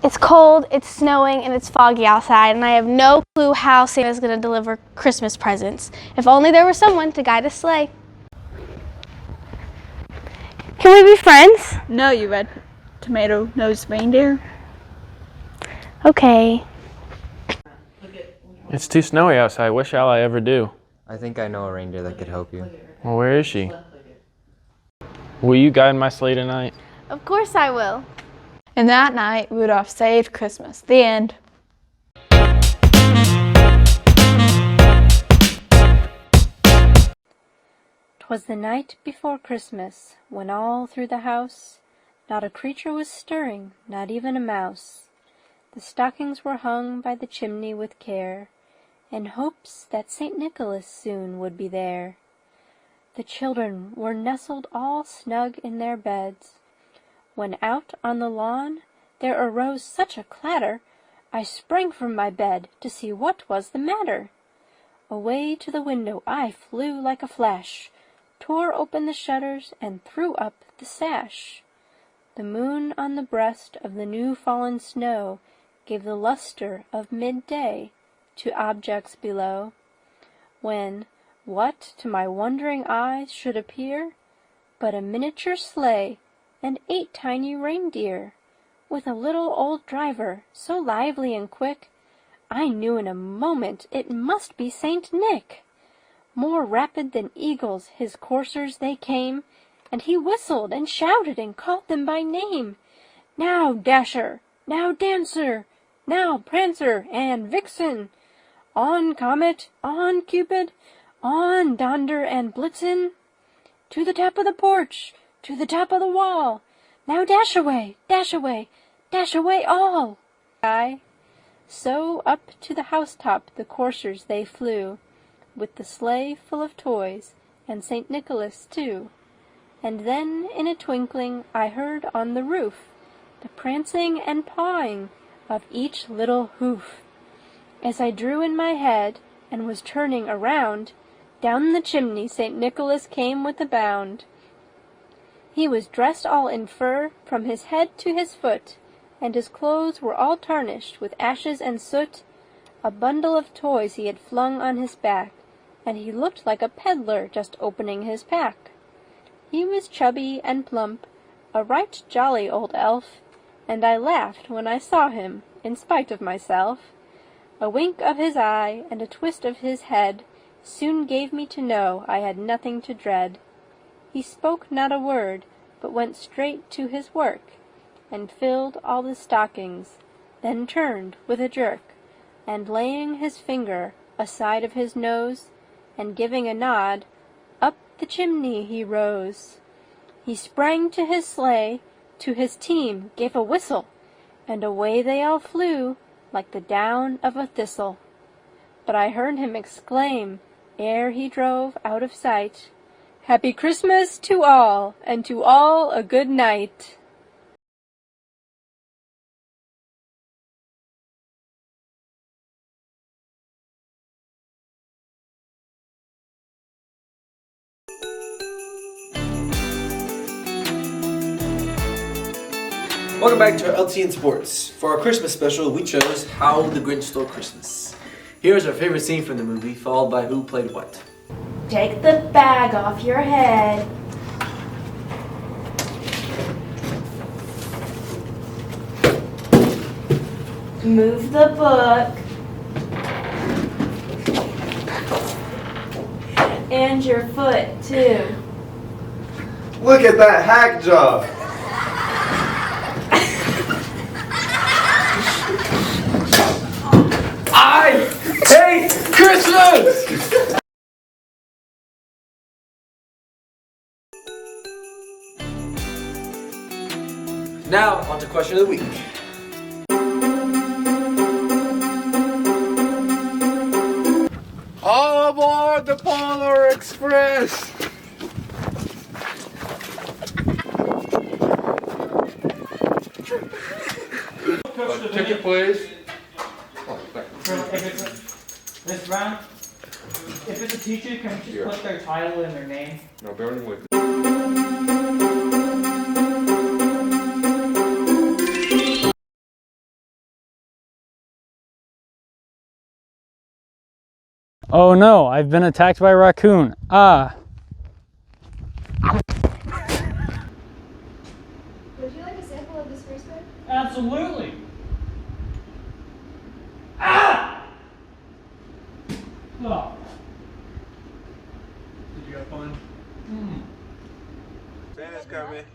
It's cold, it's snowing, and it's foggy outside, and I have no clue how Santa's going to deliver Christmas presents. If only there was someone to guide a sleigh. Can we be friends? No, you red tomato-nosed reindeer. Okay. It's too snowy outside. What shall I ever do? I think I know a reindeer that could help you. Well, where is she? Will you guide my sleigh tonight? Of course I will. And that night, Rudolph saved Christmas. The end. 'Twas the night before Christmas, when all through the house not a creature was stirring, not even a mouse. The stockings were hung by the chimney with care, in hopes that St. Nicholas soon would be there. The children were nestled all snug in their beds, when out on the lawn there arose such a clatter, I sprang from my bed to see what was the matter. Away to the window I flew like a flash, tore open the shutters and threw up the sash. The moon on the breast of the new-fallen snow gave the lustre of midday to objects below, when what to my wondering eyes should appear but a miniature sleigh and 8 tiny reindeer, with a little old driver so lively and quick, I knew in a moment it must be Saint Nick. More rapid than eagles his coursers they came, and he whistled and shouted and called them by name. Now Dasher, now Dancer, now Prancer and Vixen, on Comet, on Cupid, on Donder and Blitzen, to the top of the porch, to the top of the wall, now dash away, dash away, dash away all. So up to the housetop the coursers they flew, with the sleigh full of toys, and St. Nicholas too. And then in a twinkling I heard on the roof the prancing and pawing of each little hoof. As I drew in my head and was turning around, down the chimney St. Nicholas came with a bound. He was dressed all in fur from his head to his foot, and his clothes were all tarnished with ashes and soot. A bundle of toys he had flung on his back, and he looked like a peddler just opening his pack. He was chubby and plump, a right jolly old elf, and I laughed when I saw him, in spite of myself. A wink of his eye and a twist of his head soon gave me to know I had nothing to dread. He spoke not a word, but went straight to his work, and filled all the stockings, then turned with a jerk, and laying his finger aside of his nose, and giving a nod, up the chimney he rose. He sprang to his sleigh, to his team gave a whistle, and away they all flew like the down of a thistle. But I heard him exclaim, ere he drove out of sight, "Happy Christmas to all, and to all a good night." Welcome back to our LTN Sports. For our Christmas special, we chose How the Grinch Stole Christmas. Here's our favorite scene from the movie, followed by who played what. Take the bag off your head. Move the book. And your foot, too. Look at that hack job. I hate Christmas! Now, on to question of the week. All aboard the Polar Express! Ticket, please. This round, if it's a teacher, can we just put their title and their name? No, bear in mind. Oh no, I've been attacked by a raccoon. Ah. Would you like a sample of this free spread? Absolutely. Ah! Oh. Did you have fun? Santa's coming.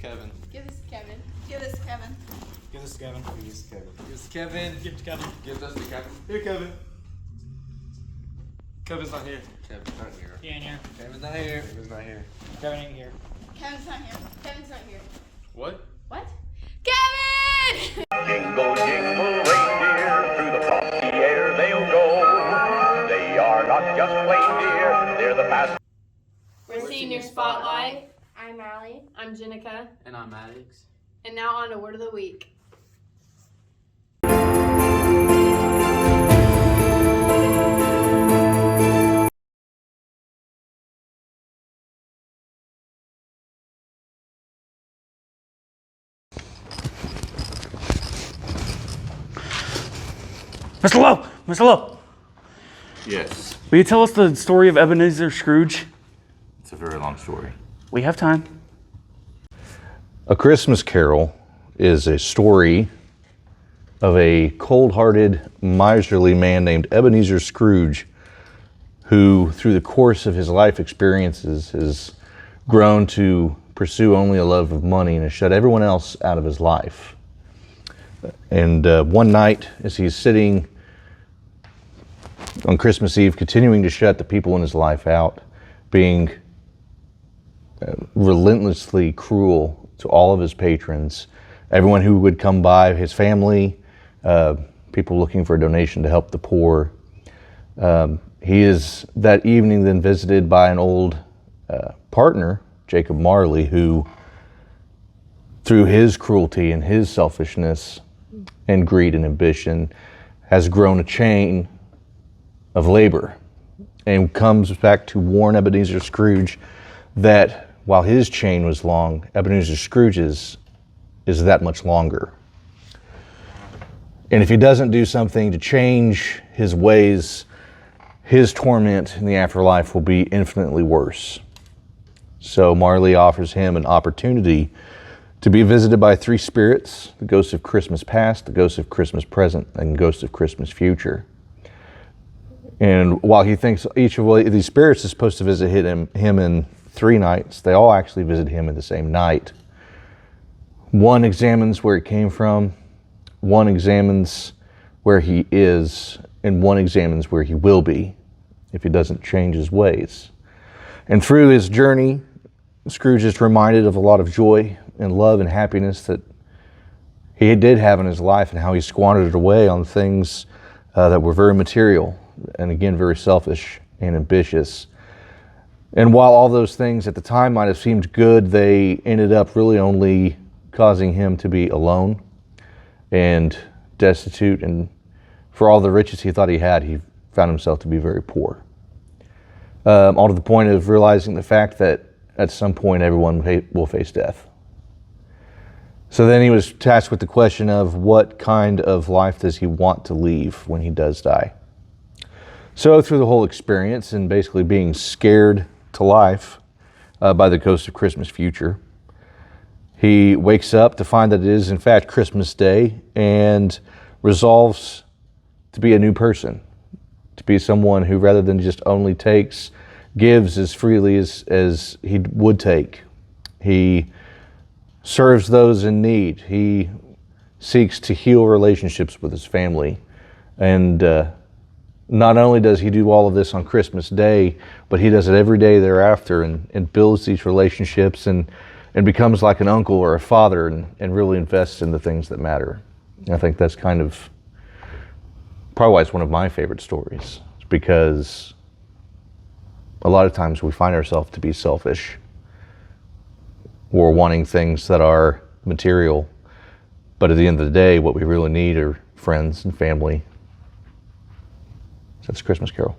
Kevin. Give this to Kevin. Give this to Kevin. Give this to Kevin. Give this to Kevin. Give this to Kevin. Give it to Kevin. Give this to Kevin. Here, Kevin. Kevin's not here. Kevin's not here. He ain't here. Kevin's not here. Kevin's not here. Kevin ain't here. Kevin's not here. Kevin's not here. What? What? Kevin! Jingle, jingle, reindeer, through the frosty air they'll go. They are not just reindeer, they're the fast. We're Senior Spotlight. I'm Allie. I'm Jenica. And I'm Maddox. And now on to Word of the Week. Mr. Lowe! Mr. Lowe! Yes, Will you tell us the story of Ebenezer Scrooge? it's a very long story. We have time. A Christmas Carol is a story of a cold-hearted, miserly man named Ebenezer Scrooge who, through the course of his life experiences, has grown to pursue only a love of money and has shut everyone else out of his life. And one night, as he's sitting on Christmas Eve, continuing to shut the people in his life out, being relentlessly cruel to all of his patrons, everyone who would come by, his family, people looking for a donation to help the poor. He is that evening then visited by an old partner, Jacob Marley, who, through his cruelty and his selfishness and greed and ambition, has grown a chain of labor and comes back to warn Ebenezer Scrooge that while his chain was long, Ebenezer Scrooge's is that much longer. And if he doesn't do something to change his ways, his torment in the afterlife will be infinitely worse. So Marley offers him an opportunity to be visited by three spirits: the ghost of Christmas past, the ghost of Christmas present, and the ghost of Christmas future. And while he thinks each of these spirits is supposed to visit him in 3 nights, they all actually visit him in the same night. One examines where it came from, one examines where he is, and one examines where he will be if he doesn't change his ways. And through his journey, Scrooge is reminded of a lot of joy and love and happiness that he did have in his life, and how he squandered it away on things that were very material and, again, very selfish and ambitious. And while all those things at the time might have seemed good, they ended up really only causing him to be alone and destitute, and for all the riches he thought he had, he found himself to be very poor. All to the point of realizing the fact that at some point everyone will face death. So then he was tasked with the question of what kind of life does he want to leave when he does die. So through the whole experience and basically being scared to life by the ghost of Christmas future, he wakes up to find that it is in fact Christmas Day and resolves to be a new person, to be someone who, rather than just only takes, gives as freely as he would take. He serves those in need. He seeks to heal relationships with his family. And not only does he do all of this on Christmas Day, but he does it every day thereafter and builds these relationships and becomes like an uncle or a father and really invests in the things that matter. And I think that's kind of probably why it's one of my favorite stories, because a lot of times we find ourselves to be selfish or wanting things that are material, but at the end of the day, what we really need are friends and family. So that's Christmas Carol.